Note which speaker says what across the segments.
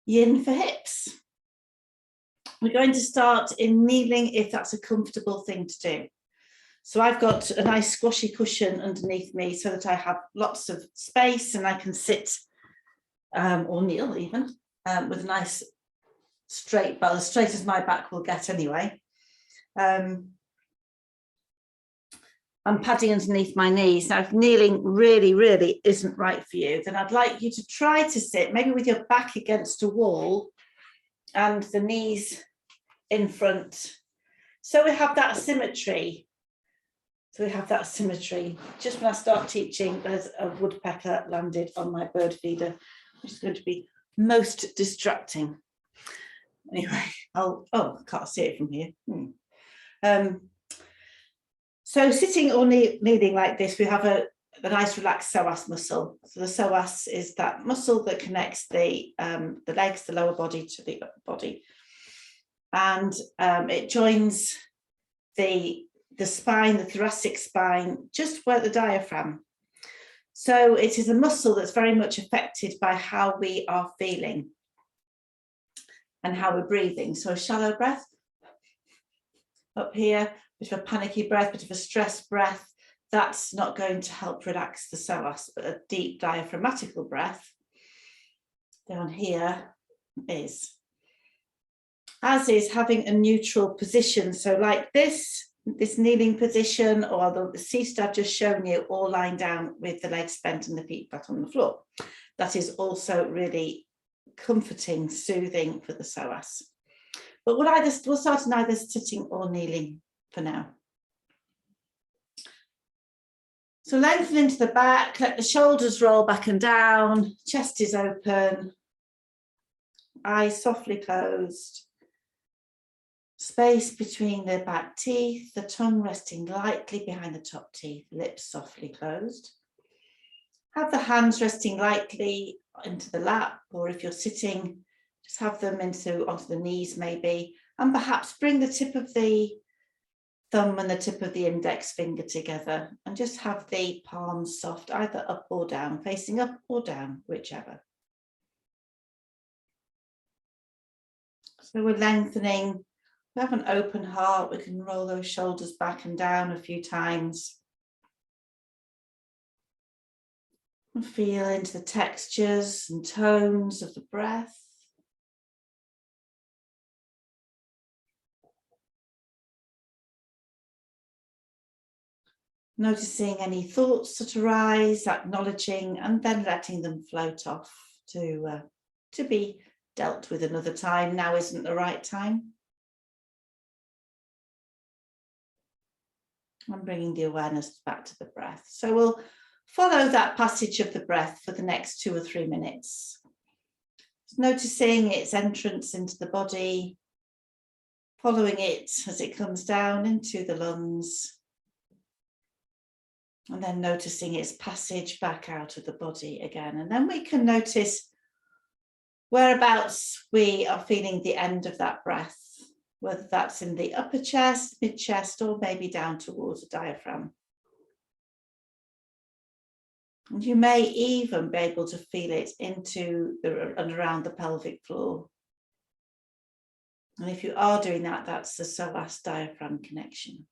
Speaker 1: Yin for hips. We're going to start in kneeling if that's a comfortable thing to do. So I've got a nice squashy cushion underneath me so that I have lots of space and I can sit or kneel even with a nice straight, well, as straight as my back will get anyway. I'm padding underneath my knees. Now, if kneeling really isn't right for you, then I'd like you to try to sit maybe with your back against a wall and the knees in front. So we have that symmetry. Just when I start teaching, there's a woodpecker landed on my bird feeder, which is going to be most distracting. Anyway, I can't see it from here. So sitting or kneeling like this, we have a nice relaxed psoas muscle. So the psoas is that muscle that connects the legs, the lower body to the upper body. And it joins the spine, the thoracic spine, just where the diaphragm. So it is a muscle that's very much affected by how we are feeling and how we're breathing. So a shallow breath up here, bit of a panicky breath, bit of a stressed breath, that's not going to help relax the psoas, but a deep diaphragmatical breath down here is. As is having a neutral position. So like this kneeling position, or the seat I've just shown you, all lying down with the legs bent and the feet flat on the floor. That is also really comforting, soothing for the psoas. But we'll start in either sitting or kneeling for now. So lengthen into the back, let the shoulders roll back and down, chest is open, eyes softly closed. Space between the back teeth, the tongue resting lightly behind the top teeth, lips softly closed. Have the hands resting lightly into the lap, or if you're sitting, just have them onto the knees maybe, and perhaps bring the tip of the thumb and the tip of the index finger together and just have the palms soft, either up or down, facing up or down, whichever. So we're lengthening. We have an open heart, we can roll those shoulders back and down a few times. And feel into the textures and tones of the breath. Noticing any thoughts that arise, acknowledging, and then letting them float off to be dealt with another time. Now isn't the right time. And bringing the awareness back to the breath. So we'll follow that passage of the breath for the next 2 or 3 minutes. Just noticing its entrance into the body, following it as it comes down into the lungs, and then noticing its passage back out of the body again. And then we can notice whereabouts we are feeling the end of that breath, whether that's in the upper chest, mid-chest, or maybe down towards the diaphragm. And you may even be able to feel it into and around the pelvic floor. And if you are doing that, that's the psoas diaphragm connection.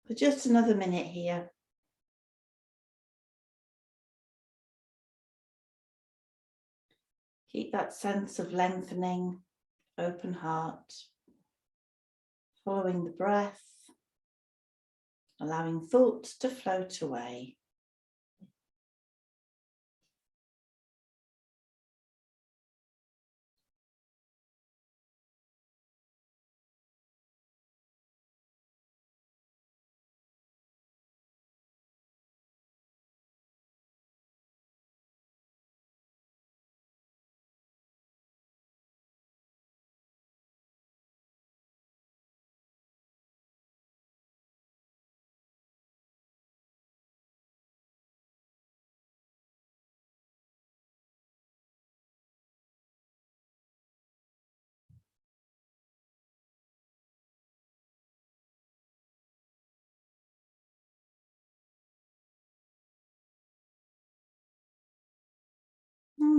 Speaker 1: For just another minute here. Keep that sense of lengthening, open heart, following the breath, allowing thoughts to float away.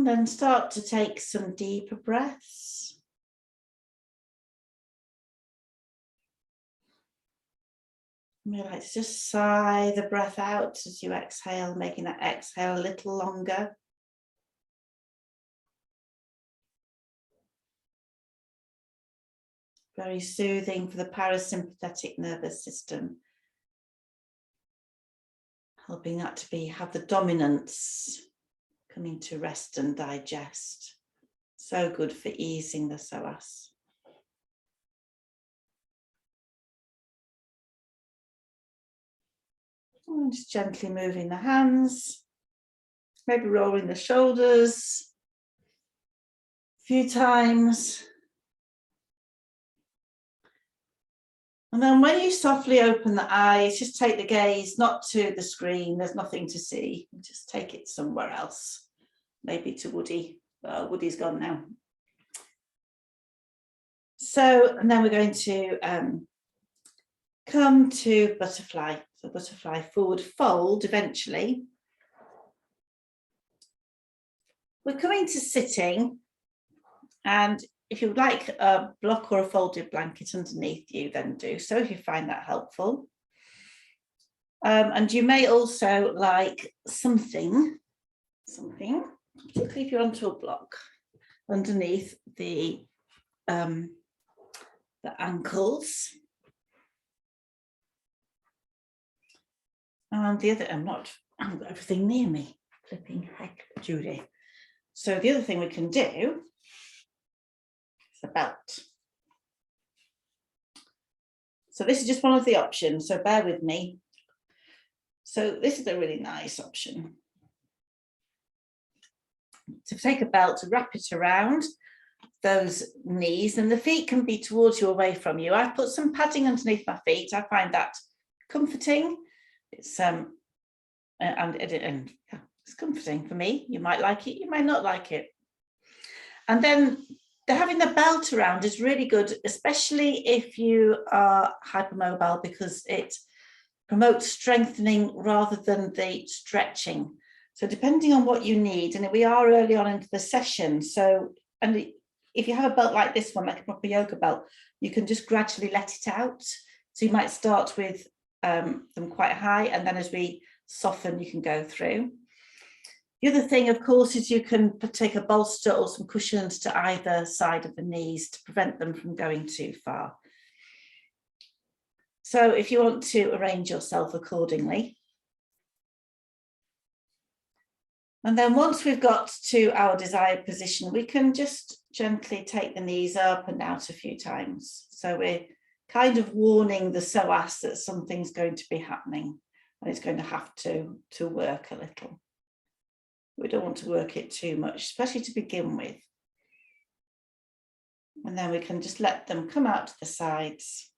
Speaker 1: And then start to take some deeper breaths. We like to just sigh the breath out as you exhale, making that exhale a little longer. Very soothing for the parasympathetic nervous system, helping that to have the dominance, coming to rest and digest. So good for easing the psoas. And just gently moving the hands, maybe rolling the shoulders a few times. And then when you softly open the eyes, just take the gaze not to the screen, there's nothing to see, just take it somewhere else, maybe to Woody. Woody's gone now. So, and then we're going to come to butterfly. So butterfly forward fold eventually. We're coming to sitting, and if you would like a block or a folded blanket underneath you, then do so if you find that helpful. And you may also like something, particularly if you're onto a block, underneath the ankles. And the other, I've got everything near me, flipping heck, Judy. So the other thing we can do is the belt. So this is just one of the options, so bear with me. So this is a really nice option. To take a belt, to wrap it around those knees, and the feet can be towards you, away from you. I've put some padding underneath my feet. I find that comforting. It's yeah, it's comforting for me. You might like it, you might not like it. And then having the belt around is really good, especially if you are hypermobile, because it promotes strengthening rather than the stretching. So depending on what you need, and we are early on into the session, so, and if you have a belt like this one, like a proper yoga belt, you can just gradually let it out. So you might start with them quite high, and then as we soften, you can go through. The other thing, of course, is you can take a bolster or some cushions to either side of the knees to prevent them from going too far. So if you want to arrange yourself accordingly. And then once we've got to our desired position, we can just gently take the knees up and out a few times. So we're kind of warning the psoas that something's going to be happening and it's going to have to work a little. We don't want to work it too much, especially to begin with. And then we can just let them come out to the sides.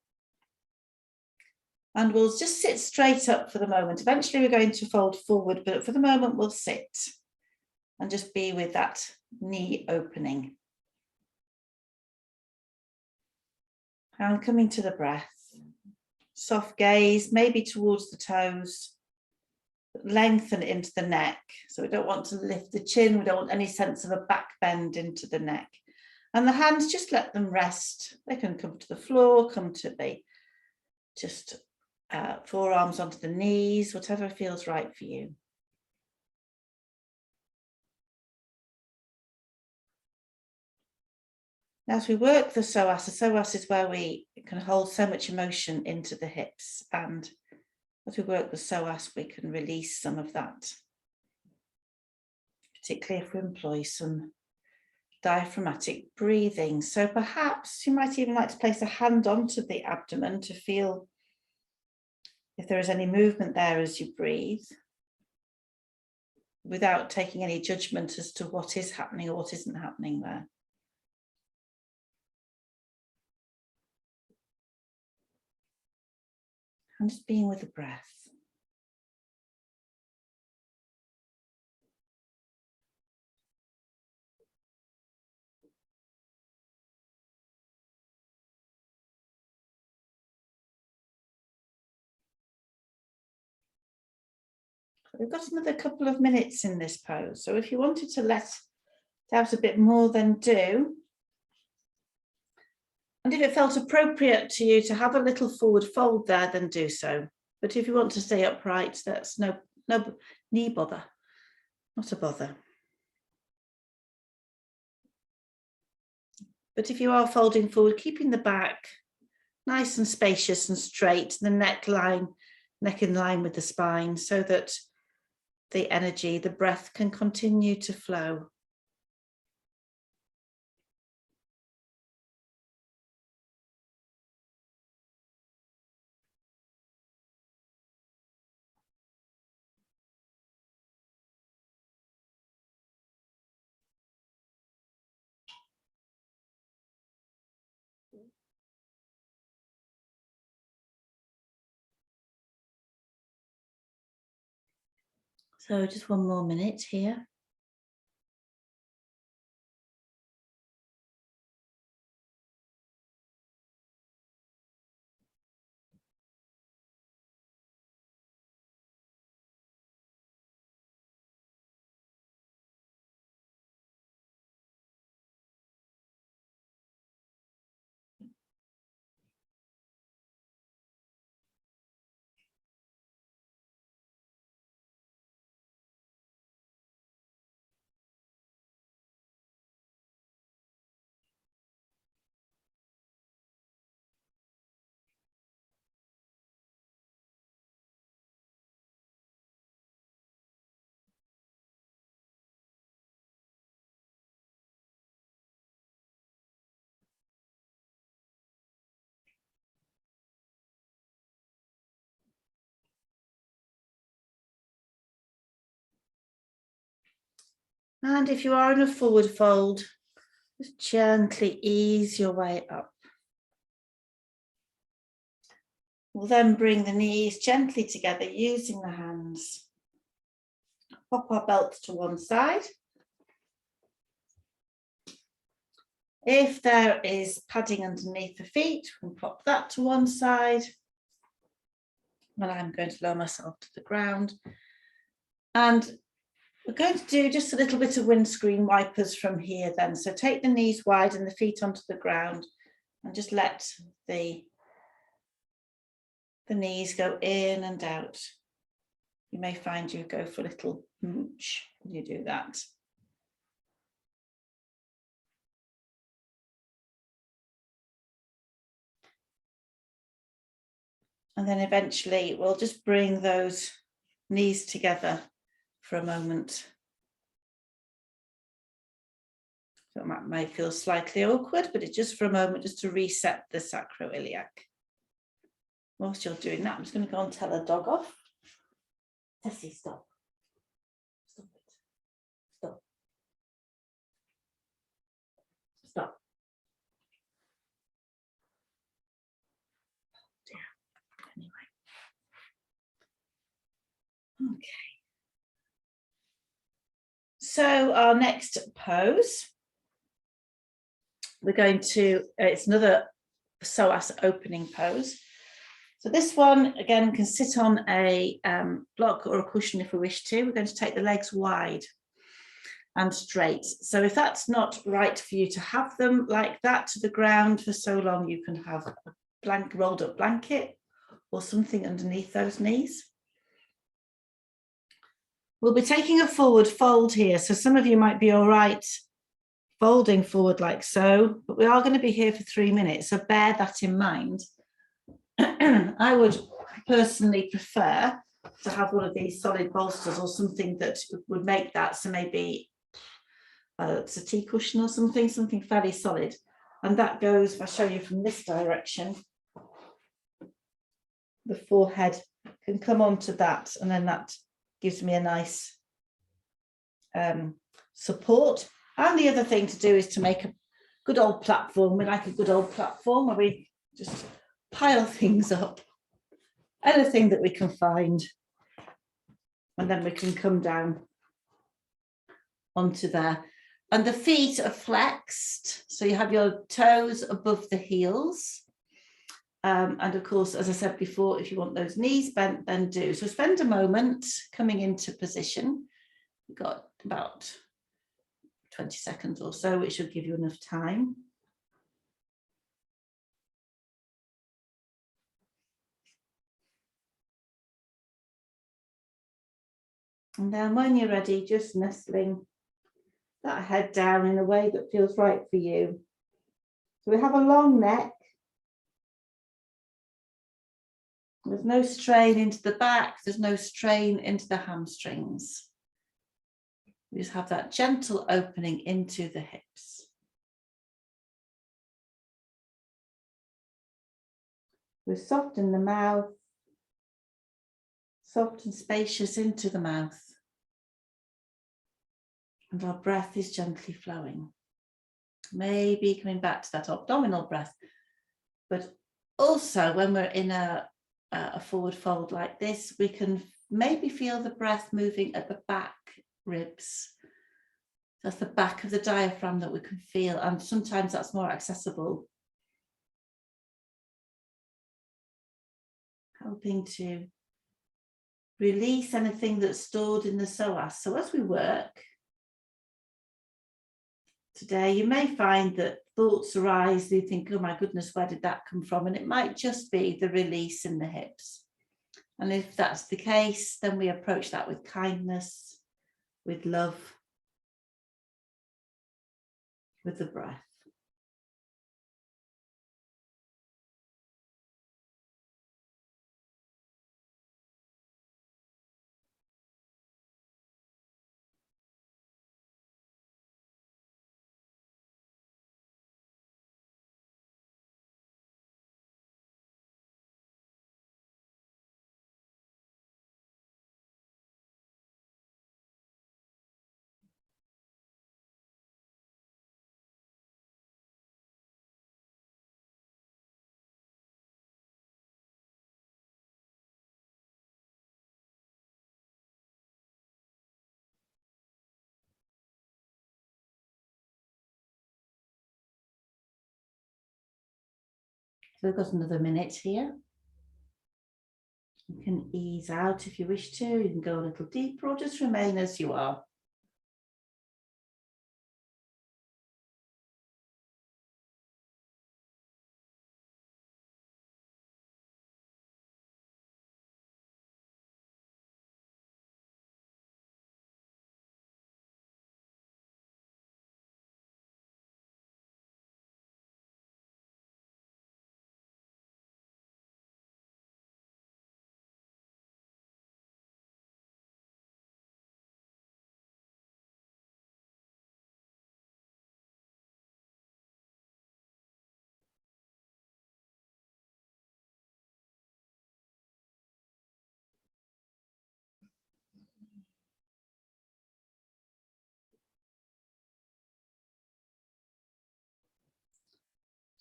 Speaker 1: And we'll just sit straight up for the moment. Eventually we're going to fold forward, but for the moment we'll sit and just be with that knee opening. And coming to the breath. Soft gaze, maybe towards the toes. Lengthen into the neck. So we don't want to lift the chin. We don't want any sense of a back bend into the neck. And the hands, just let them rest. They can come to the floor, come to the forearms onto the knees, whatever feels right for you. As we work the psoas is where we can hold so much emotion into the hips, and as we work the psoas, we can release some of that, particularly if we employ some diaphragmatic breathing. So perhaps you might even like to place a hand onto the abdomen to feel if there is any movement there as you breathe, without taking any judgment as to what is happening or what isn't happening there. And just being with the breath. We've got another couple of minutes in this pose. So if you wanted to let Doubt a bit more, then do. And if it felt appropriate to you to have a little forward fold there, then do so. But if you want to stay upright, that's no knee bother, not a bother. But if you are folding forward, keeping the back nice and spacious and straight, the neck in line with the spine, so that the energy, the breath can continue to flow. So just one more minute here. And if you are in a forward fold, just gently ease your way up. We'll then bring the knees gently together using the hands. Pop our belts to one side. If there is padding underneath the feet, we'll pop that to one side. And I'm going to lower myself to the ground. And we're going to do just a little bit of windscreen wipers from here then. So take the knees wide and the feet onto the ground and just let the knees go in and out. You may find you go for a little mooch when you do that. And then eventually we'll just bring those knees together for a moment. So that may feel slightly awkward, but it's just for a moment, just to reset the sacroiliac. Whilst you're doing that, I'm just going to go and tell a dog off. Tessie, stop. Stop it. Stop. Stop. Yeah. Anyway. Okay. So our next pose, we're going to, it's another psoas opening pose. So this one, again, can sit on a block or a cushion if we wish to. We're going to take the legs wide and straight. So if that's not right for you to have them like that to the ground for so long, you can have a rolled up blanket or something underneath those knees. We'll be taking a forward fold here. So some of you might be all right folding forward like so, but we are going to be here for 3 minutes. So bear that in mind. I would personally prefer to have one of these solid bolsters or something that would make that, so maybe a settee cushion or something fairly solid. And that goes, if I show you from this direction, the forehead can come onto that, and then that gives me a nice support. And the other thing to do is to make a good old platform. We like a good old platform where we just pile things up, anything that we can find, and then we can come down onto there. And the feet are flexed, so you have your toes above the heels. And of course, as I said before, if you want those knees bent, then do. So spend a moment coming into position. We've got about 20 seconds or so, which should give you enough time. And then when you're ready, just nestling that head down in a way that feels right for you. So we have a long neck. There's no strain into the back. There's no strain into the hamstrings. We just have that gentle opening into the hips. We soften the mouth, soft and spacious into the mouth. And our breath is gently flowing. Maybe coming back to that abdominal breath, but also when we're in a forward fold like this, we can maybe feel the breath moving at the back ribs. That's the back of the diaphragm that we can feel, and sometimes that's more accessible. Helping to release anything that's stored in the psoas. So as we work today, you may find that thoughts arise, you think, oh my goodness, where did that come from? And it might just be the release in the hips. And if that's the case, then we approach that with kindness, with love, with the breath. So we've got another minute here. You can ease out if you wish to. You can go a little deeper or just remain as you are.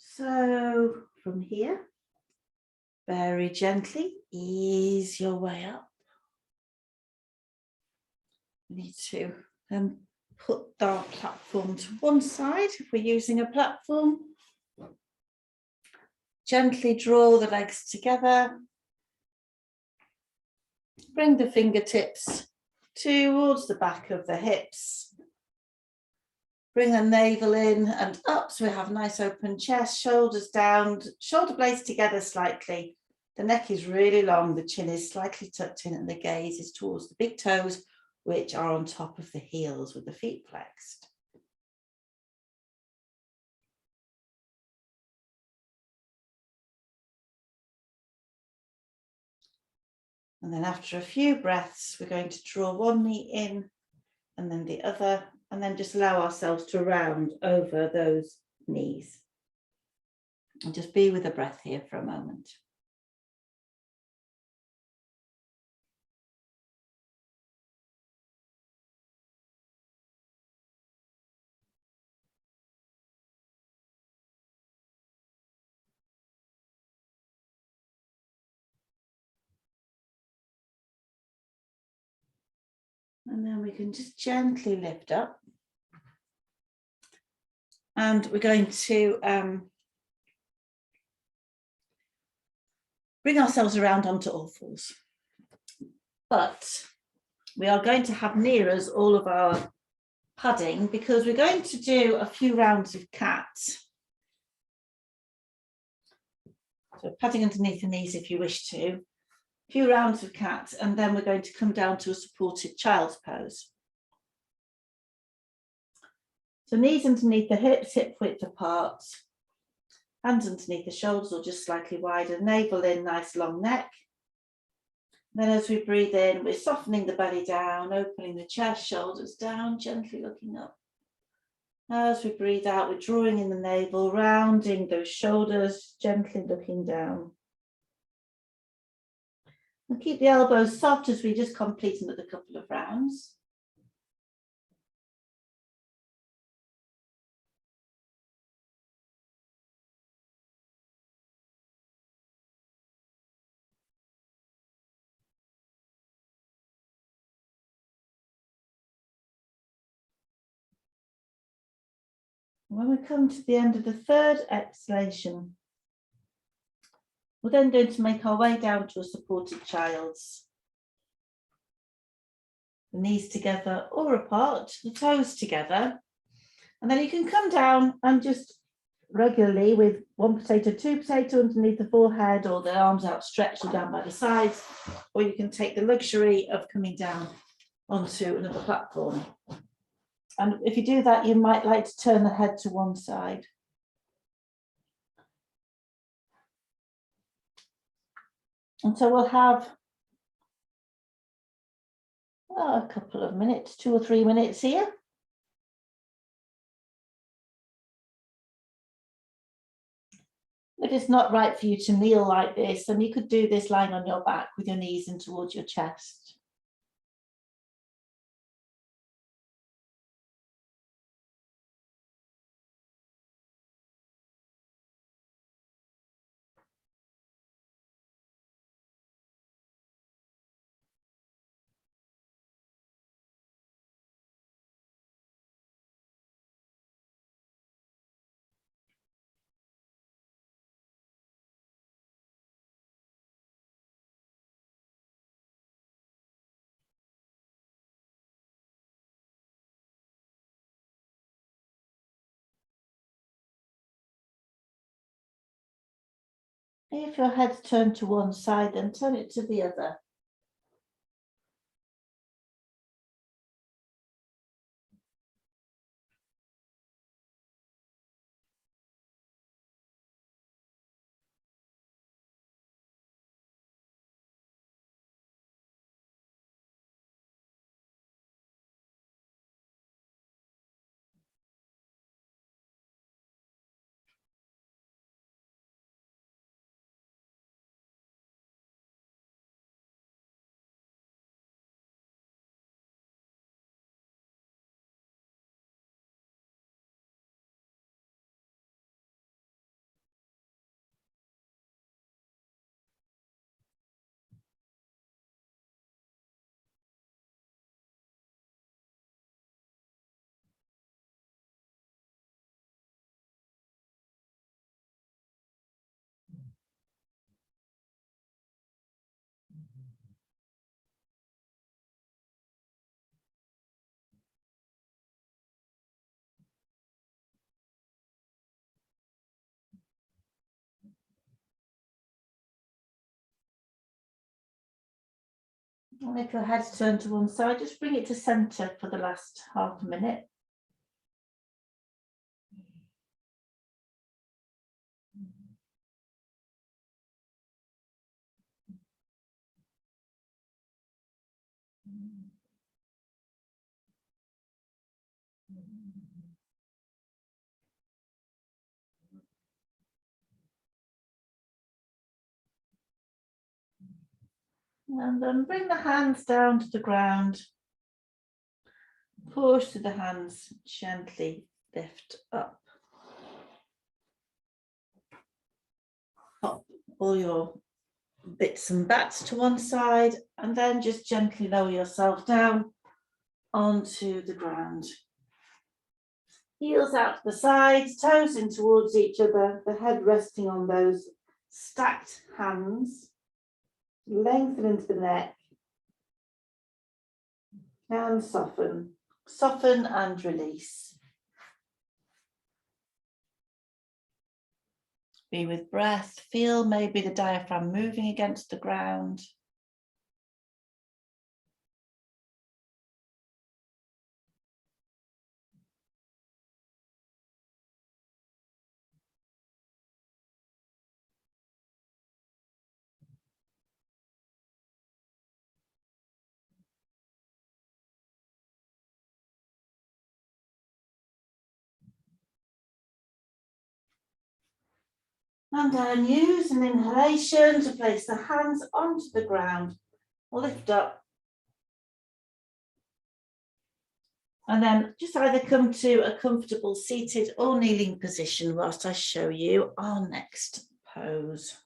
Speaker 1: So from here, very gently ease your way up. We need to put our platform to one side if we're using a platform. Gently draw the legs together. Bring the fingertips towards the back of the hips. Bring the navel in and up so we have a nice open chest, shoulders down, shoulder blades together slightly. The neck is really long, the chin is slightly tucked in and the gaze is towards the big toes, which are on top of the heels with the feet flexed. And then after a few breaths, we're going to draw one knee in and then the other, and then just allow ourselves to round over those knees. And just be with the breath here for a moment. And then we can just gently lift up. And we're going to bring ourselves around onto all fours. But we are going to have near us all of our padding because we're going to do a few rounds of cat. So padding underneath the knees if you wish to. A few rounds of cat, and then we're going to come down to a supported child's pose. So knees underneath the hips, hip width apart, hands underneath the shoulders or just slightly wider, navel in, nice long neck. Then as we breathe in, we're softening the belly down, opening the chest, shoulders down, gently looking up. As we breathe out, we're drawing in the navel, rounding those shoulders, gently looking down. And keep the elbows soft as we just complete another couple of rounds. When we come to the end of the third exhalation, we're then going to make our way down to a supported child's. The knees together or apart, the toes together. And then you can come down and just regularly with one potato, two potato underneath the forehead or the arms outstretched or down by the sides, or you can take the luxury of coming down onto another platform. And if you do that, you might like to turn the head to one side. And so we'll have a couple of minutes, 2 or 3 minutes here. If it's not right for you to kneel like this, then you could do this lying on your back with your knees in towards your chest. If your head's turned to one side, then turn it to the other. And if your head's turned to one side, just bring it to center for the last half a minute. And then bring the hands down to the ground. Push through the hands, gently lift up. Pop all your bits and bats to one side, and then just gently lower yourself down onto the ground. Heels out to the sides, toes in towards each other, the head resting on those stacked hands. Lengthen into the neck and soften. Soften and release. Be with breath. Feel maybe the diaphragm moving against the ground. And then use an inhalation to place the hands onto the ground. Lift up. And then just either come to a comfortable seated or kneeling position whilst I show you our next pose.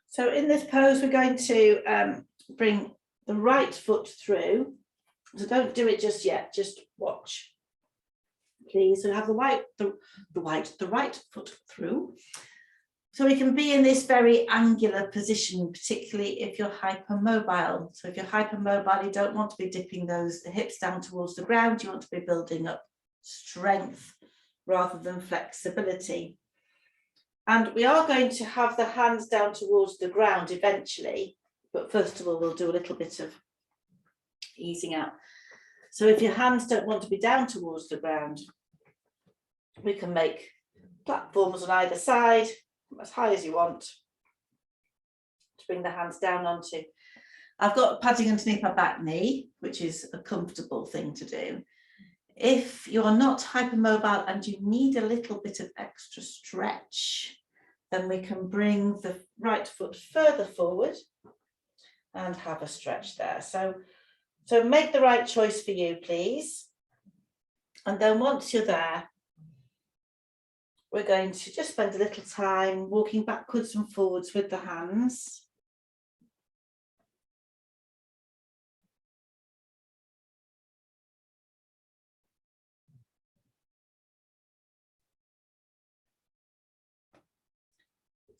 Speaker 1: So in this pose, we're going to bring the right foot through. So don't do it just yet, just watch. Please, so have the right foot through. So we can be in this very angular position, particularly if you're hypermobile. So if you're hypermobile, you don't want to be dipping the hips down towards the ground. You want to be building up strength rather than flexibility. And we are going to have the hands down towards the ground eventually, but first of all, we'll do a little bit of easing out. So if your hands don't want to be down towards the ground, we can make platforms on either side, as high as you want, to bring the hands down onto. I've got padding underneath my back knee, which is a comfortable thing to do. If you're not hypermobile and you need a little bit of extra stretch, then we can bring the right foot further forward and have a stretch there. So make the right choice for you, please. And then once you're there, we're going to just spend a little time walking backwards and forwards with the hands.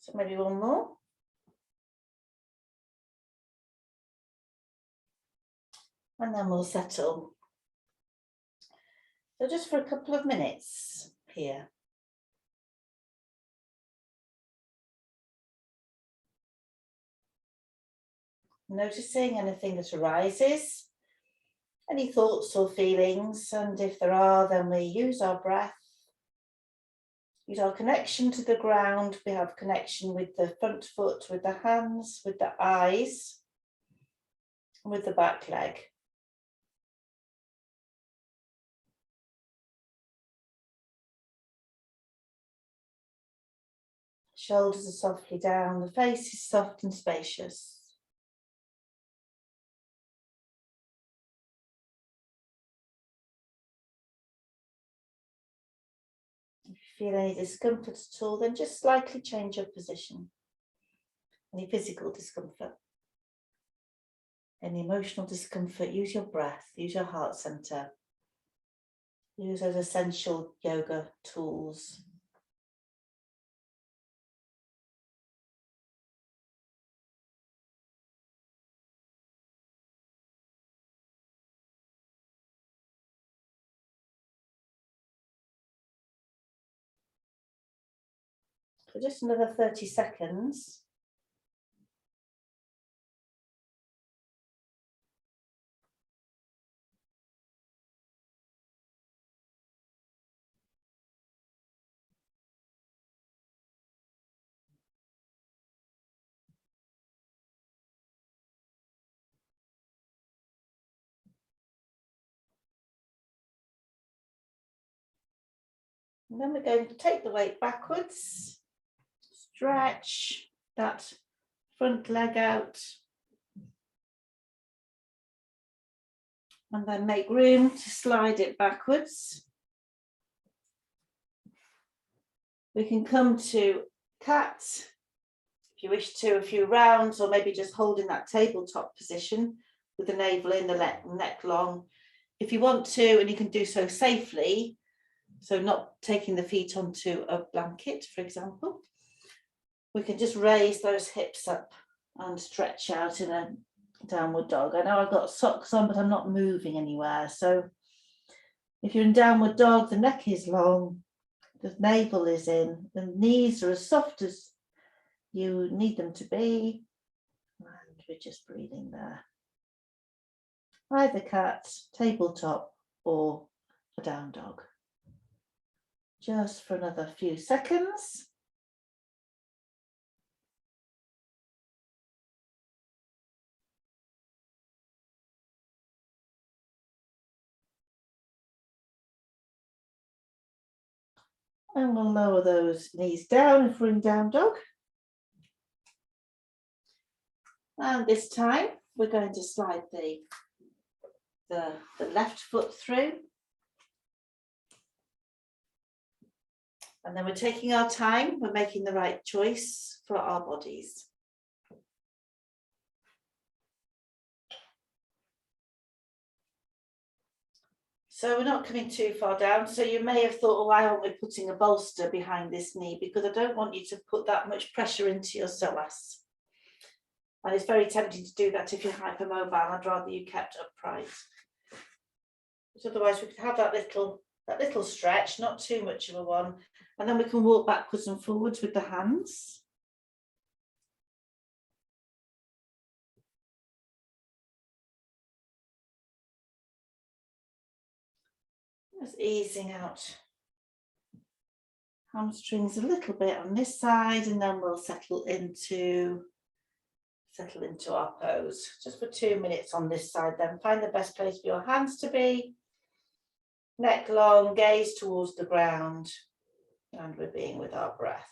Speaker 1: So maybe one more. And then we'll settle. So just for a couple of minutes here. Noticing anything that arises, any thoughts or feelings, and if there are, then we use our breath, use our connection to the ground. We have connection with the front foot, with the hands, with the eyes, with the back leg. Shoulders are softly down, the face is soft and spacious. If you feel any discomfort at all, then just slightly change your position. Any physical discomfort, any emotional discomfort, use your breath, use your heart center, use those essential yoga tools. For just another 30 seconds. And then we're going to take the weight backwards, stretch that front leg out, and then make room to slide it backwards. We can come to cat, if you wish to, a few rounds, or maybe just holding that tabletop position with the navel in, the neck long. If you want to, and you can do so safely, so not taking the feet onto a blanket, for example, we can just raise those hips up and stretch out in a downward dog. I know I've got socks on, but I'm not moving anywhere. So if you're in downward dog, the neck is long, the navel is in, the knees are as soft as you need them to be, and we're just breathing there. Either cat, tabletop, or a down dog. Just for another few seconds. And we'll lower those knees down if we're in down dog. And this time we're going to slide the left foot through. And then we're taking our time, we're making the right choice for our bodies. So we're not coming too far down. So you may have thought, oh, why aren't we putting a bolster behind this knee? Because I don't want you to put that much pressure into your psoas. And it's very tempting to do that if you're hypermobile. I'd rather you kept upright. But otherwise we could have that little stretch, not too much of a one. And then we can walk backwards and forwards with the hands. Just easing out hamstrings a little bit on this side, and then we'll settle into our pose. Just for 2 minutes on this side, then find the best place for your hands to be. Neck long, gaze towards the ground, and we're being with our breath.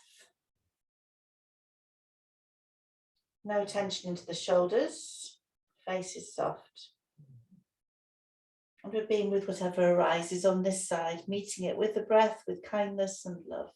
Speaker 1: No tension into the shoulders, face is soft. And we're being with whatever arises on this side, meeting it with the breath, with kindness and love.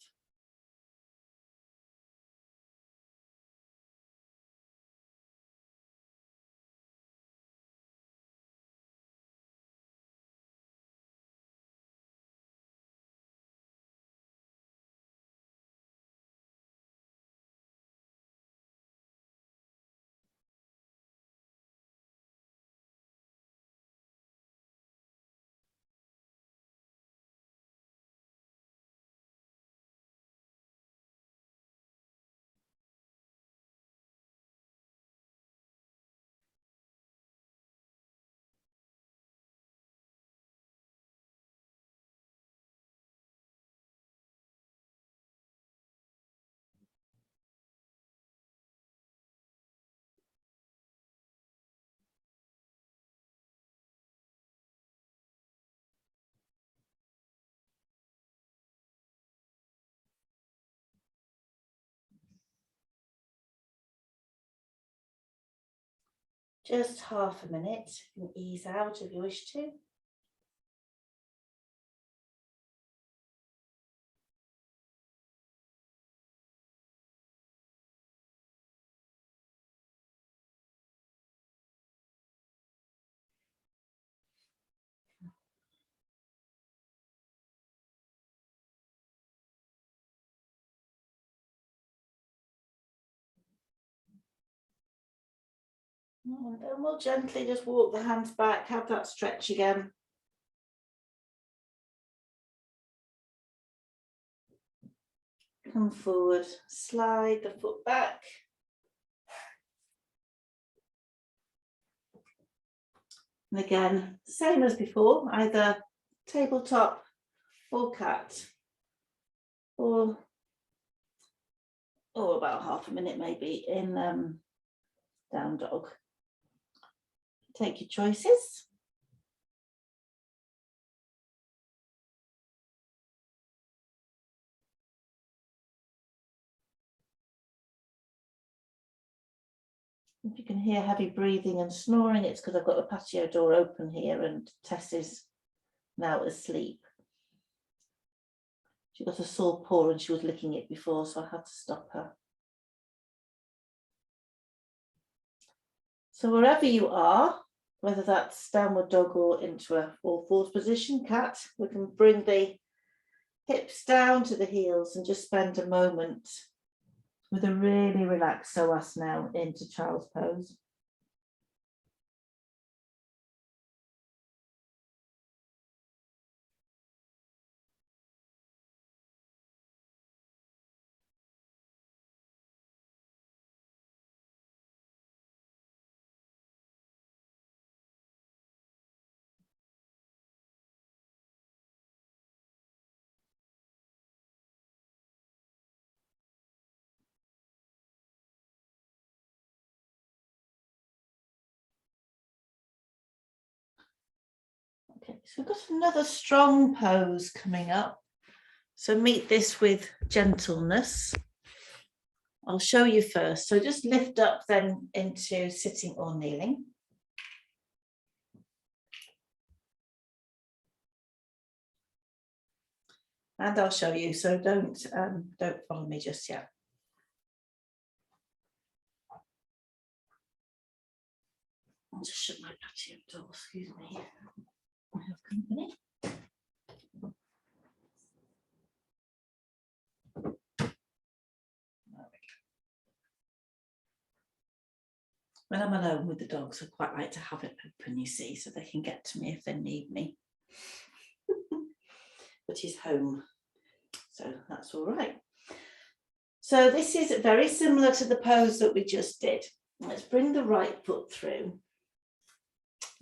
Speaker 1: Just half a minute, you can ease out if you wish to. And then we'll gently just walk the hands back, have that stretch again. Come forward, slide the foot back. And again, same as before, either tabletop or cat, or about half a minute maybe in down dog. Take your choices. If you can hear heavy breathing and snoring, it's because I've got the patio door open here and Tess is now asleep. She got a sore paw and she was licking it before, so I had to stop her. So wherever you are, whether that's downward dog or into a all fours position, cat, we can bring the hips down to the heels and just spend a moment with a really relaxed psoas now into child's pose. Okay, so we've got another strong pose coming up. So meet this with gentleness. I'll show you first. So just lift up then into sitting or kneeling. And I'll show you, so don't follow me just yet. I'll just shut my patio door, excuse me. I have company. When I'm alone with the dogs, I quite like to have it open, you see, so they can get to me if they need me. But he's home, so that's all right. So this is very similar to the pose that we just did. Let's bring the right foot through.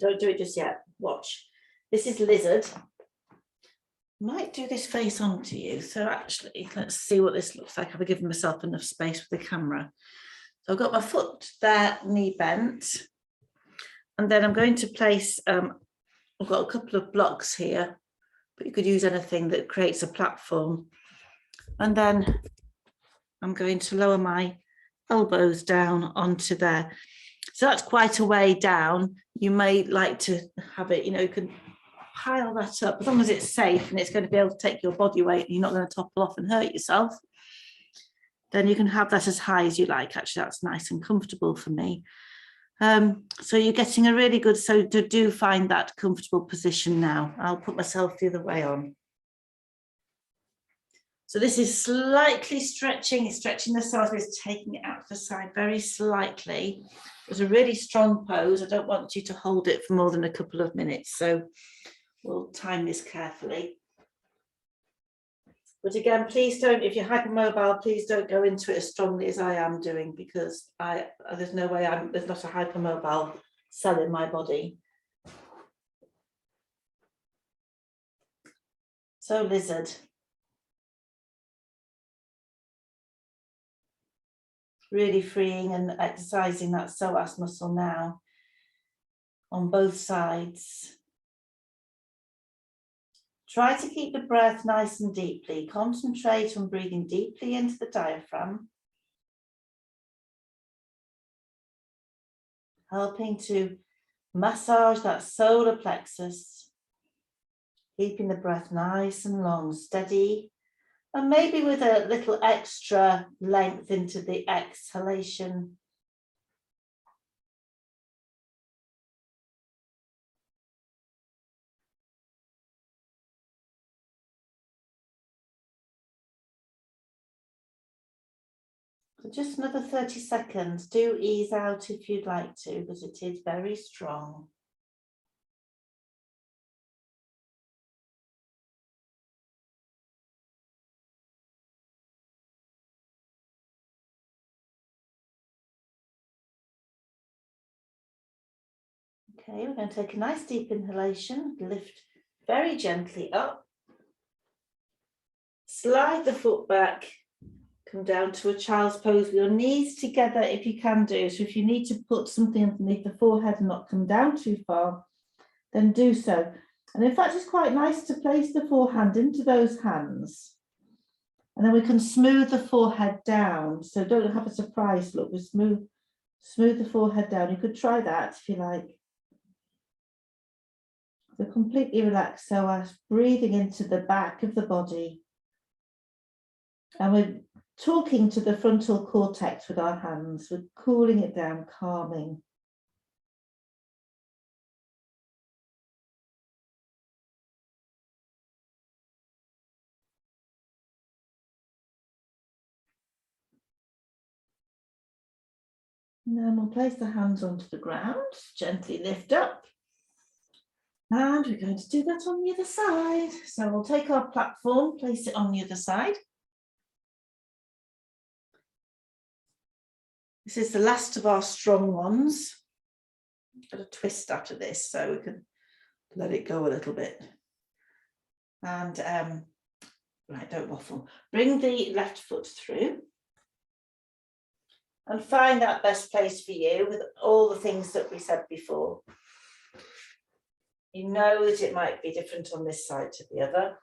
Speaker 1: Don't do it just yet. Watch. This is lizard. Might do this face onto you. So actually, let's see what this looks like. I've given myself enough space with the camera. So I've got my foot there, knee bent. And then I'm going to place, I've got a couple of blocks here, but you could use anything that creates a platform. And then I'm going to lower my elbows down onto there. So that's quite a way down. You may like to have it, you can pile that up as long as it's safe and it's going to be able to take your body weight and you're not going to topple off and hurt yourself. Then you can have that as high as you like. Actually, that's nice and comfortable for me. So you're getting a really good, so do find that comfortable position now. I'll put myself the other way on. So this is slightly stretching, it's stretching the psoas, but it's taking it out to the side very slightly. It's a really strong pose. I don't want you to hold it for more than a couple of minutes, so we'll time this carefully. But again, please don't, if you're hypermobile, please don't go into it as strongly as I am doing, because there's no way there's not a hypermobile cell in my body. So lizard. Really freeing and exercising that psoas muscle now on both sides. Try to keep the breath nice and deeply. Concentrate on breathing deeply into the diaphragm, helping to massage that solar plexus, keeping the breath nice and long, steady, and maybe with a little extra length into the exhalation. So just another 30 seconds. Do ease out if you'd like to, because it is very strong. Okay, we're going to take a nice deep inhalation, lift very gently up, slide the foot back, come down to a child's pose with your knees together if you can do. So if you need to put something underneath the forehead and not come down too far, then do so. And in fact, it's quite nice to place the forehand into those hands. And then we can smooth the forehead down. So don't have a surprise look, we smooth the forehead down. You could try that if you like. So completely relaxed psoas, breathing into the back of the body. And we're talking to the frontal cortex with our hands. We're cooling it down, calming. And then we'll place the hands onto the ground, gently lift up. And we're going to do that on the other side. So we'll take our platform, place it on the other side. This is the last of our strong ones. Got a twist after this, so we can let it go a little bit. And right, don't waffle. Bring the left foot through. And find that best place for you with all the things that we said before. You know that it might be different on this side to the other.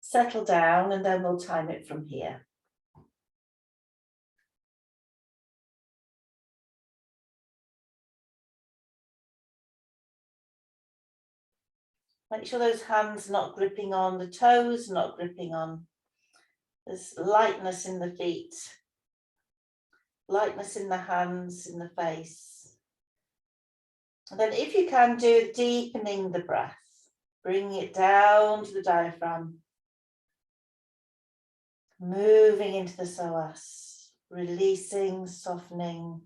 Speaker 1: Settle down and then we'll time it from here. Make sure those hands are not gripping on the toes, not gripping on. There's lightness in the feet, lightness in the hands, in the face. And then if you can, do deepening the breath, bring it down to the diaphragm, moving into the psoas, releasing, softening.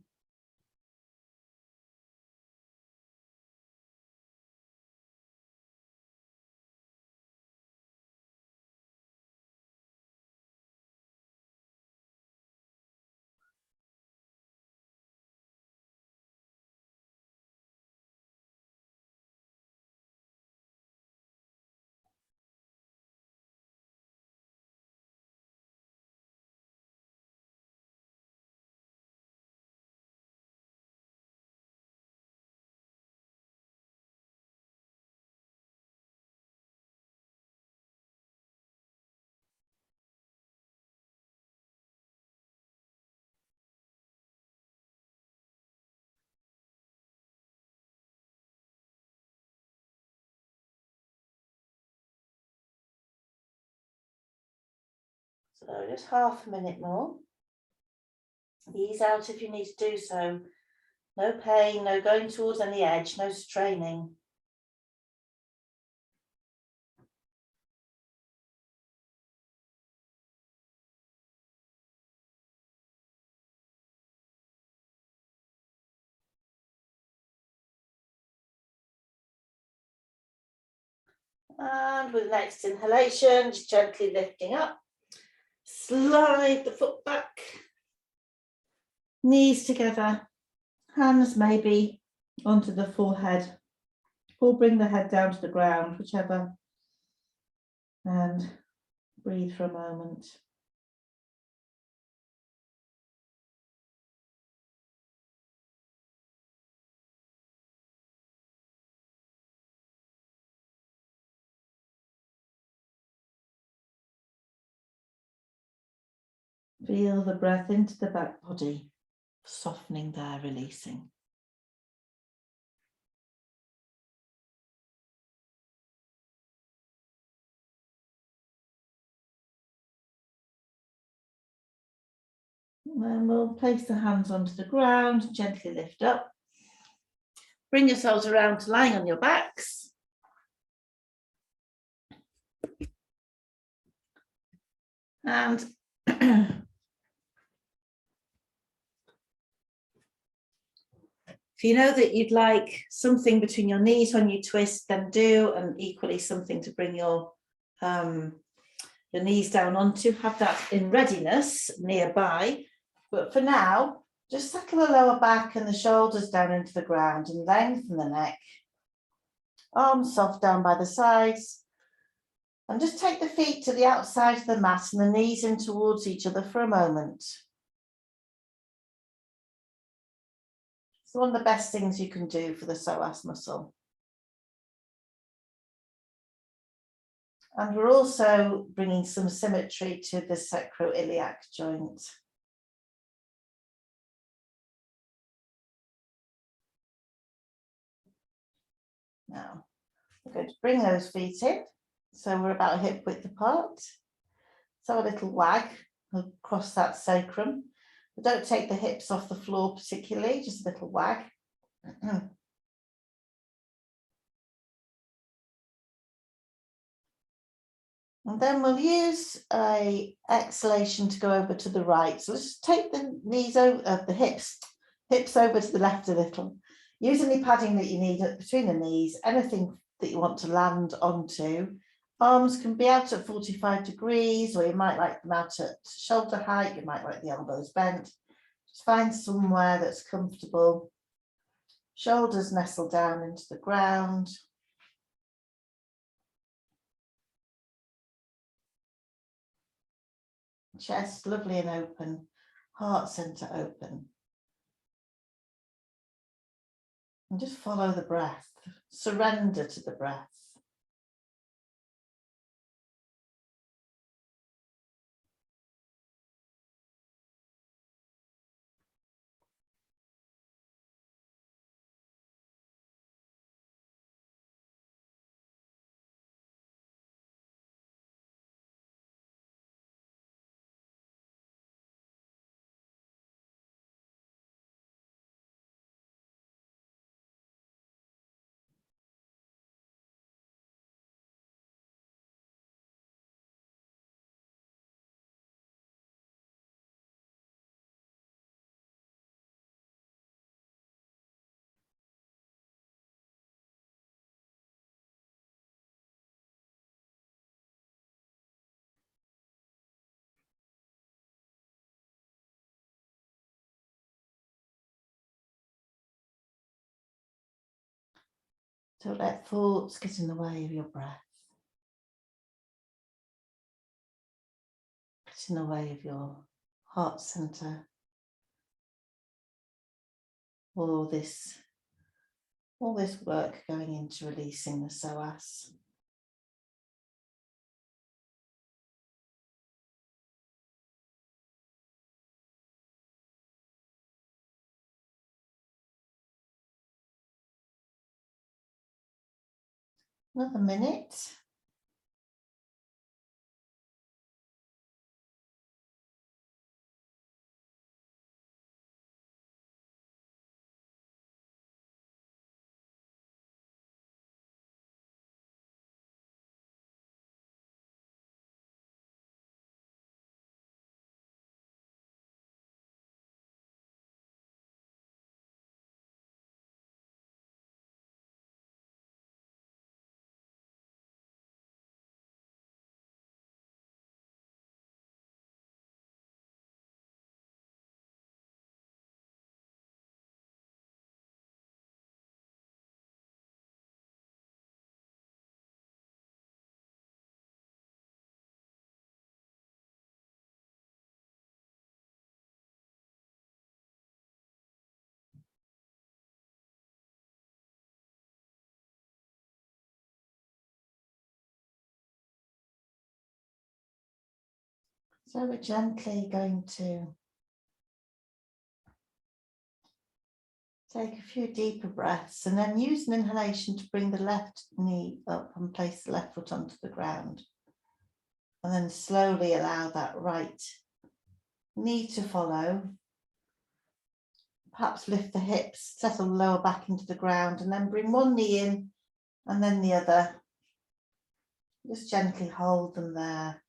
Speaker 1: So just half a minute more. Ease out if you need to do so. No pain, no going towards any edge, no straining. And with the next inhalation, just gently lifting up. Slide the foot back. Knees together. Hands maybe onto the forehead. Or bring the head down to the ground, whichever. And breathe for a moment. Feel the breath into the back body, softening there, releasing. And then we'll place the hands onto the ground, gently lift up. Bring yourselves around to lying on your backs. And if you know that you'd like something between your knees when you twist, then do, and equally something to bring your knees down onto, have that in readiness nearby. But for now, just settle the lower back and the shoulders down into the ground and lengthen the neck. Arms soft down by the sides. And just take the feet to the outside of the mat and the knees in towards each other for a moment. It's one of the best things you can do for the psoas muscle. And we're also bringing some symmetry to the sacroiliac joint. Now, we're going to bring those feet in. So we're about hip width apart. So a little wag across that sacrum. But don't take the hips off the floor particularly, just a little wag. And then we'll use a exhalation to go over to the right. So let's just take the knees over, the hips over to the left a little. Use any padding that you need between the knees, anything that you want to land onto. Arms can be out at 45 degrees, or you might like them out at shoulder height. You might like the elbows bent. Just find somewhere that's comfortable. Shoulders nestle down into the ground. Chest lovely and open, heart center open. And just follow the breath, surrender to the breath. Don't let thoughts get in the way of your breath. Get in the way of your heart center. All this work going into releasing the psoas. Another minute. So we're gently going to take a few deeper breaths and then use an inhalation to bring the left knee up and place the left foot onto the ground. And then slowly allow that right knee to follow. Perhaps lift the hips, settle the lower back into the ground, and then bring one knee in and then the other. Just gently hold them there.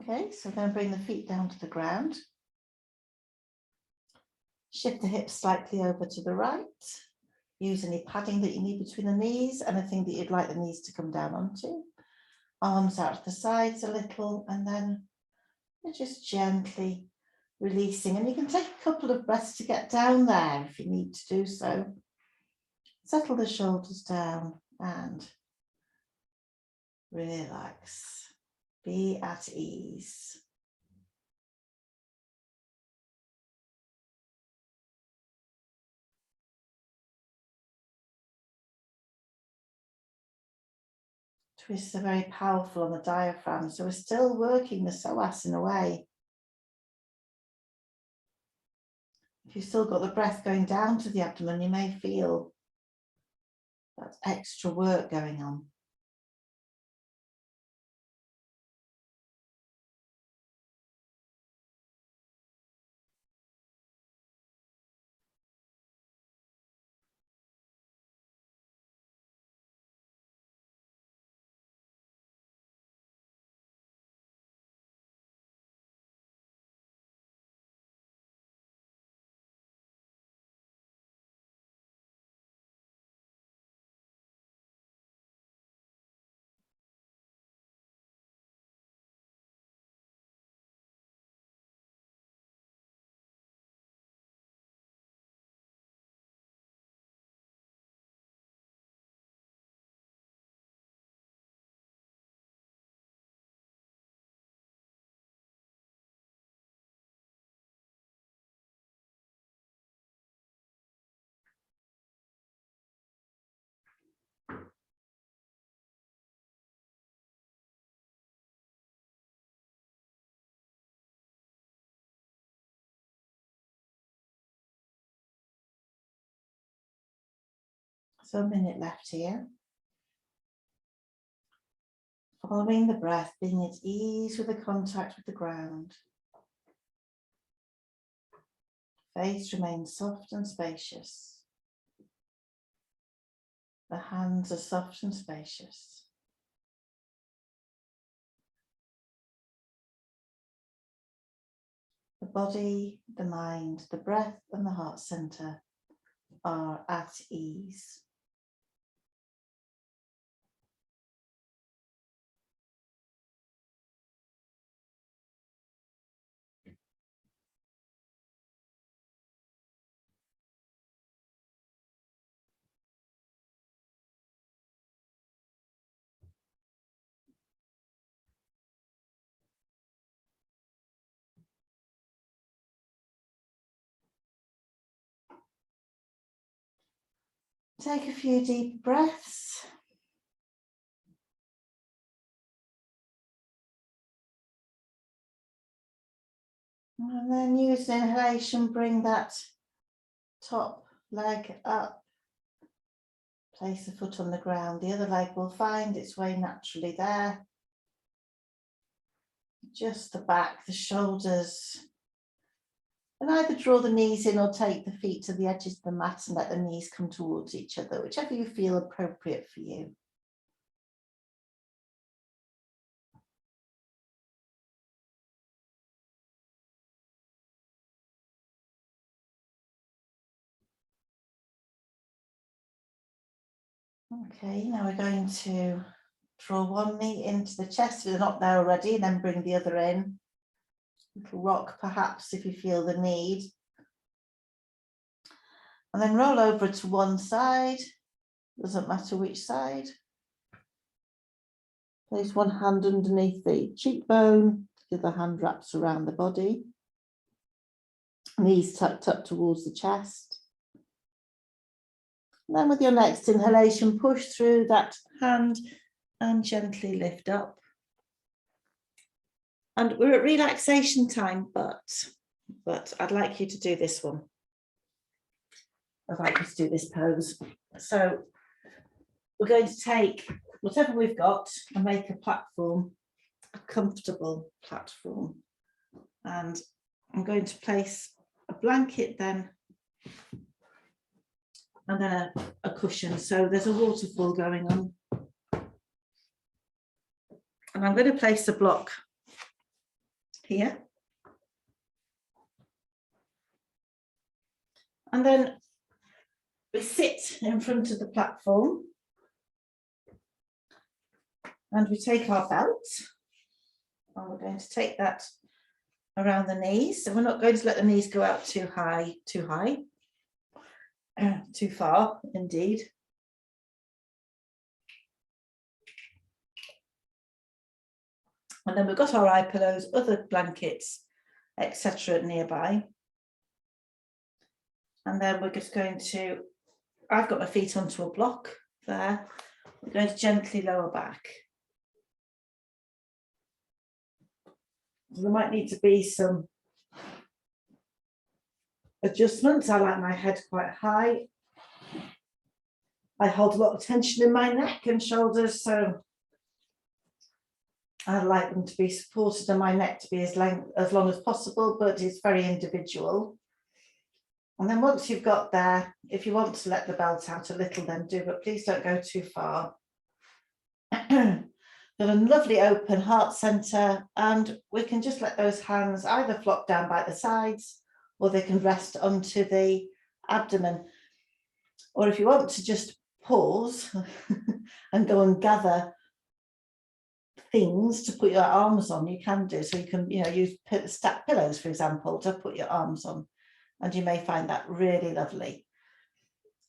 Speaker 1: Okay, so we're going to bring the feet down to the ground. Shift the hips slightly over to the right. Use any padding that you need between the knees, anything that you'd like the knees to come down onto. Arms out to the sides a little, and then you're just gently releasing. And you can take a couple of breaths to get down there if you need to do so. Settle the shoulders down and relax. Be at ease. Twists are very powerful on the diaphragm, so we're still working the psoas in a way. you've still got the breath going down to the abdomen, you may feel that extra work going on. So a minute left here. Following the breath, being at ease with the contact with the ground. Face remains soft and spacious. The hands are soft and spacious. The body, the mind, the breath and the heart center are at ease. Take a few deep breaths. And then use an inhalation, bring that top leg up. Place the foot on the ground. The other leg will find its way naturally there. Just the back, the shoulders. And either draw the knees in or take the feet to the edges of the mat and let the knees come towards each other, whichever you feel appropriate for you. Okay, now we're going to draw one knee into the chest if they're not there already, and then bring the other in. Little rock perhaps if you feel the need. And then roll over to one side, doesn't matter which side. Place one hand underneath the cheekbone, the other hand wraps around the body. Knees tucked up towards the chest. And then with your next inhalation, push through that hand and gently lift up. And we're at relaxation time, but I'd like you to do this one. I'd like you to do this pose. So we're going to take whatever we've got and make a platform, a comfortable platform. And I'm going to place a blanket then, and then a cushion. So there's a waterfall going on. And I'm going to place a block here. And then we sit in front of the platform and we take our belt and we're going to take that around the knees. So we're not going to let the knees go out too far indeed. And then we've got our eye pillows, other blankets, etc. nearby. And then we're just going to, I've got my feet onto a block there. We're going to gently lower back. There might need to be some adjustments. I like my head quite high. I hold a lot of tension in my neck and shoulders, so I like them to be supported and my neck to be as long as possible, but it's very individual. And then once you've got there, if you want to let the belt out a little, then do, but please don't go too far. Got a lovely open heart center, and we can just let those hands either flop down by the sides or they can rest onto the abdomen. Or if you want to just pause and go and gather things to put your arms on, you can do. So you can, use stacked pillows, for example, to put your arms on, and you may find that really lovely.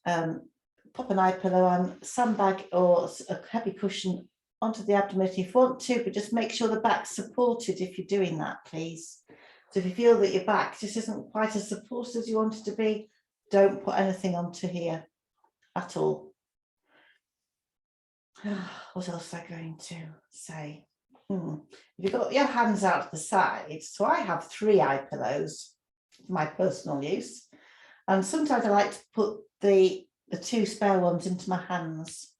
Speaker 1: Pop an eye pillow on, sandbag or a heavy cushion onto the abdomen if you want to, but just make sure the back's supported if you're doing that, please. So if you feel that your back just isn't quite as supported as you want it to be, don't put anything onto here at all. What else am I going to say? You've got your hands out to the side. So I have 3 eye pillows for my personal use. And sometimes I like to put the 2 spare ones into my hands.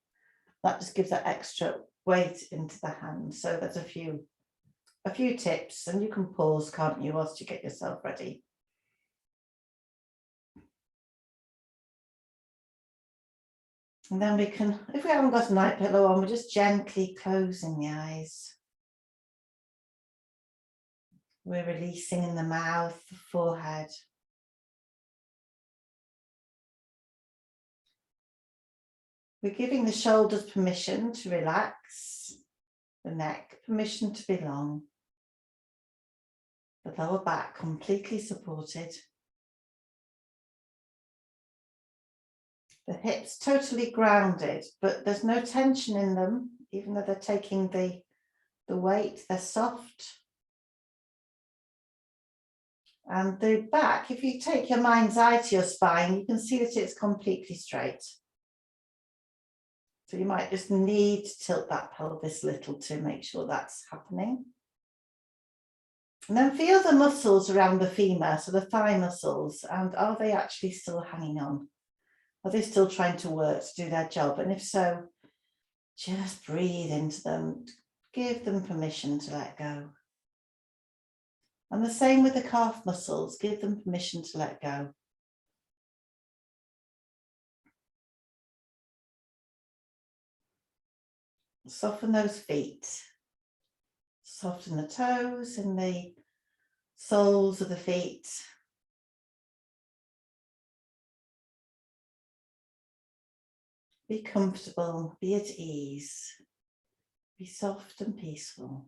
Speaker 1: That just gives that extra weight into the hand. So there's a few tips, and you can pause, can't you, whilst you get yourself ready. And then we can, if we haven't got an eye pillow on, we're just gently closing the eyes. We're releasing in the mouth, the forehead. We're giving the shoulders permission to relax, the neck permission to be long, the lower back completely supported, the hips totally grounded, but there's no tension in them, even though they're taking the weight, they're soft. And the back, if you take your mind's eye to your spine, you can see that it's completely straight. So you might just need to tilt that pelvis a little to make sure that's happening. And then feel the muscles around the femur, so the thigh muscles, and are they actually still hanging on? Are they still trying to work to do their job? And if so, just breathe into them, give them permission to let go. And the same with the calf muscles, give them permission to let go. Soften those feet. Soften the toes and the soles of the feet. Be comfortable, be at ease, be soft and peaceful.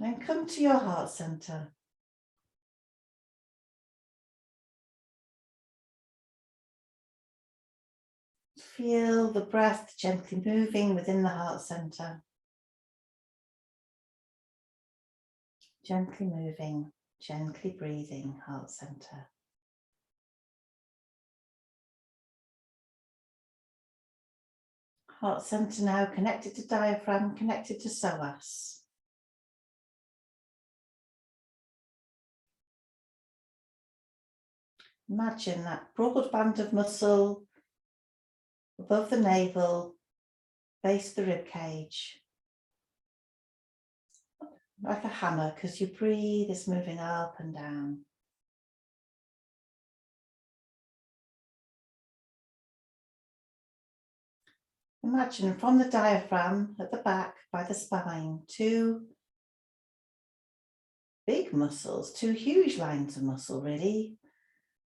Speaker 1: Then come to your heart center. Feel the breath gently moving within the heart center. Gently moving, gently breathing, heart center. Heart center now connected to diaphragm, connected to psoas. Imagine that broad band of muscle above the navel, base of the rib cage. Like a hammer, because your breathe is moving up and down. Imagine from the diaphragm at the back by the spine, 2 big muscles, 2 huge lines of muscle really,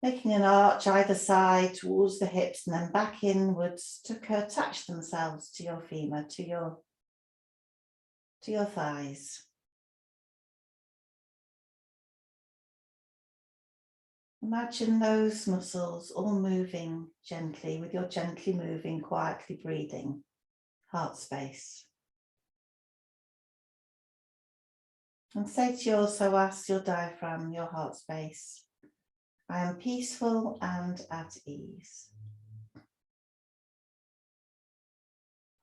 Speaker 1: making an arch either side towards the hips and then back inwards to attach themselves to your femur, to your thighs. Imagine those muscles all moving gently with your gently moving, quietly breathing heart space. And say to your psoas, your diaphragm, your heart space, I am peaceful and at ease.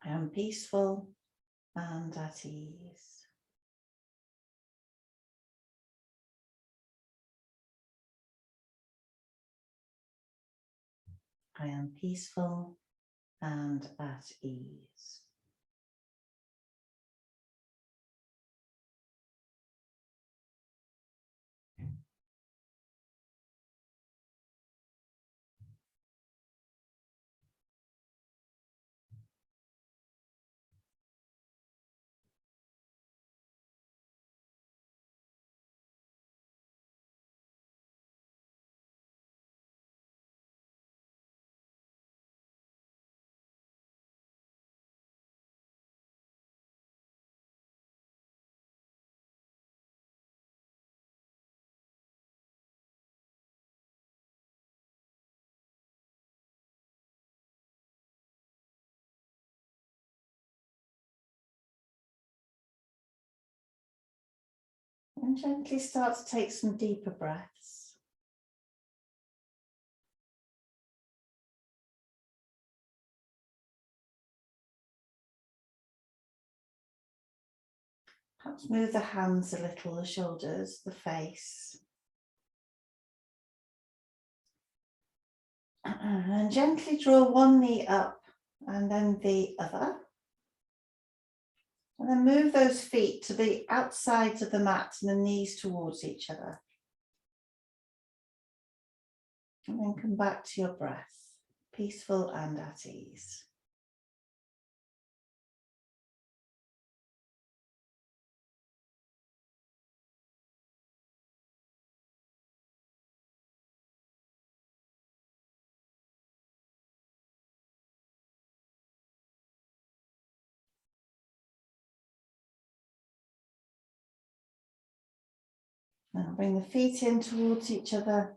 Speaker 1: I am peaceful and at ease. I am peaceful and at ease. And gently start to take some deeper breaths. Perhaps move the hands a little, the shoulders, the face. And gently draw one knee up and then the other. And then move those feet to the outsides of the mat and the knees towards each other. And then come back to your breath, peaceful and at ease. Now bring the feet in towards each other.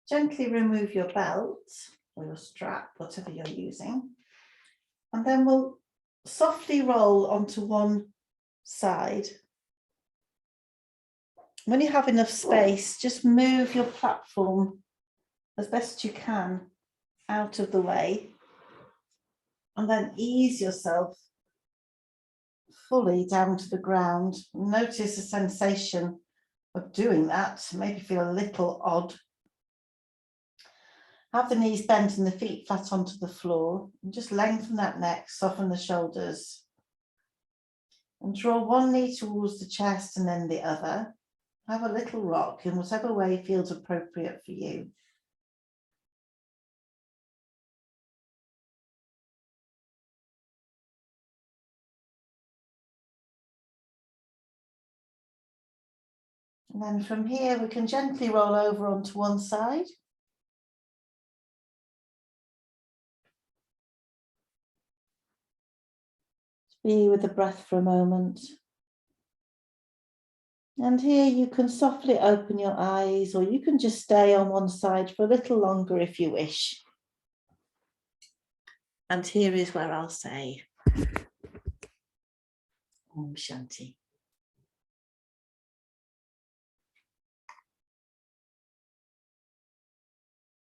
Speaker 1: Gently remove your belt or your strap, whatever you're using. And then we'll softly roll onto one side. When you have enough space, just move your platform as best you can out of the way. And then ease yourself fully down to the ground. Notice the sensation of doing that. Maybe feel a little odd. Have the knees bent and the feet flat onto the floor. And just lengthen that neck, soften the shoulders. And draw one knee towards the chest and then the other. Have a little rock in whatever way feels appropriate for you. And then from here, we can gently roll over onto one side. Be with the breath for a moment. And here you can softly open your eyes, or you can just stay on one side for a little longer if you wish. And here is where I'll say Om Shanti.